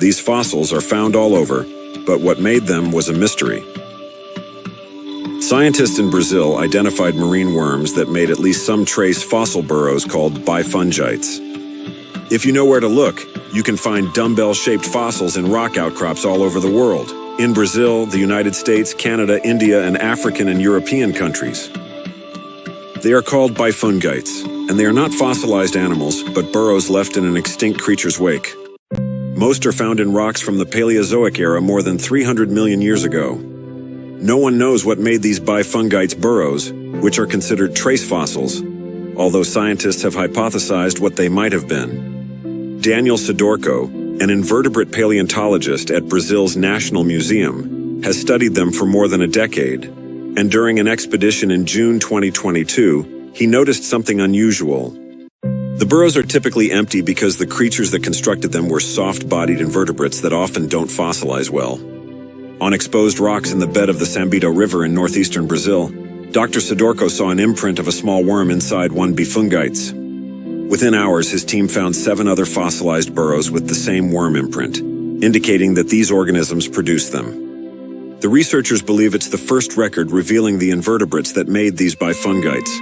These fossils are found all over, but what made them was a mystery. Scientists in Brazil identified marine worms that made at least some trace fossil burrows called Bifungites. If you know where to look, you can find dumbbell-shaped fossils in rock outcrops all over the world, in Brazil, the United States, Canada, India, and African and European countries. They are called Bifungites, and they are not fossilized animals, but burrows left in an extinct creature's wake. Most are found in rocks from the Paleozoic era more than 300 million years ago. No one knows what made these Bifungites burrows, which are considered trace fossils, although scientists have hypothesized what they might have been. Daniel Sidorco, an invertebrate paleontologist at Brazil's National Museum, has studied them for more than a decade, and during an expedition in June 2022, he noticed something unusual. The burrows are typically empty because the creatures that constructed them were soft-bodied invertebrates that often don't fossilize well. On exposed rocks in the bed of the Sambito River in northeastern Brazil, Dr. Sidorco saw an imprint of a small worm inside one Bifungites. Within hours, his team found 7 other fossilized burrows with the same worm imprint, indicating that these organisms produced them. The researchers believe it's the first record revealing the invertebrates that made these Bifungites.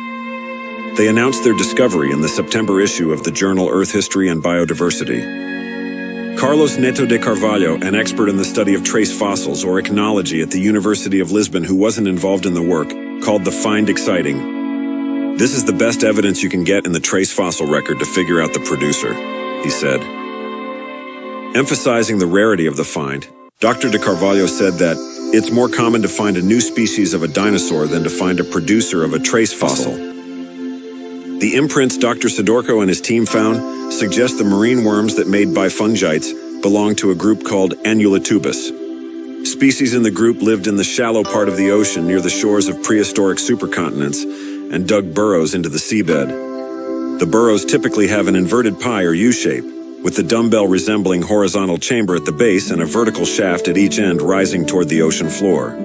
They announced their discovery in the September issue of the journal Earth History and Biodiversity. Carlos Neto de Carvalho, an expert in the study of trace fossils or ichnology at the University of Lisbon who wasn't involved in the work, called the find exciting. "This is the best evidence you can get in the trace fossil record to figure out the producer," he said. Emphasizing the rarity of the find, Dr. de Carvalho said that it's more common to find a new species of a dinosaur than to find a producer of a trace fossil. The imprints Dr. Sidorco and his team found suggest the marine worms that made Bifungites belong to a group called Annulatubus. Species in the group lived in the shallow part of the ocean near the shores of prehistoric supercontinents and dug burrows into the seabed. The burrows typically have an inverted pie or U-shape, with the dumbbell-resembling horizontal chamber at the base and a vertical shaft at each end rising toward the ocean floor.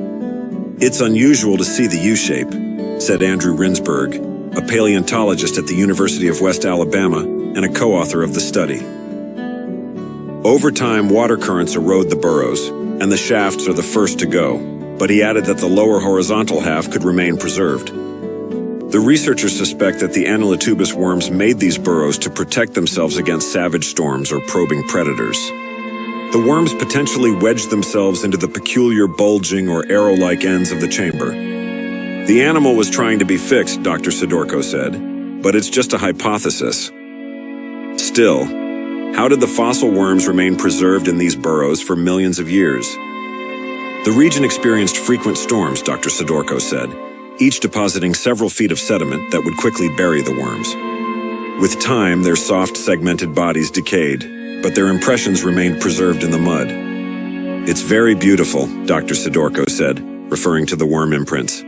"It's unusual to see the U-shape," said Andrew Rinsberg, a paleontologist at the University of West Alabama and a co-author of the study. Over time, water currents erode the burrows, and the shafts are the first to go, but he added that the lower horizontal half could remain preserved. The researchers suspect that the Annulatubus worms made these burrows to protect themselves against savage storms or probing predators. The worms potentially wedged themselves into the peculiar bulging or arrow-like ends of the chamber. "The animal was trying to be fixed," Dr. Sidorco said, "but it's just a hypothesis." Still, how did the fossil worms remain preserved in these burrows for millions of years? The region experienced frequent storms, Dr. Sidorco said, each depositing several feet of sediment that would quickly bury the worms. With time, their soft, segmented bodies decayed, but their impressions remained preserved in the mud. "It's very beautiful," Dr. Sidorco said, referring to the worm imprints.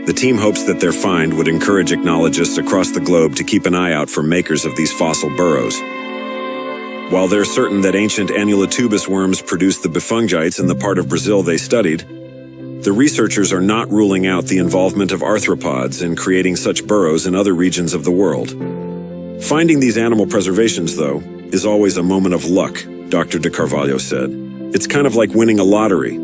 The team hopes that their find would encourage ichnologists across the globe to keep an eye out for makers of these fossil burrows. While they're certain that ancient Annulatubus worms produced the Bifungites in the part of Brazil they studied, the researchers are not ruling out the involvement of arthropods in creating such burrows in other regions of the world. Finding these animal preservations, though, is always a moment of luck, Dr. de Carvalho said. "It's kind of like winning a lottery.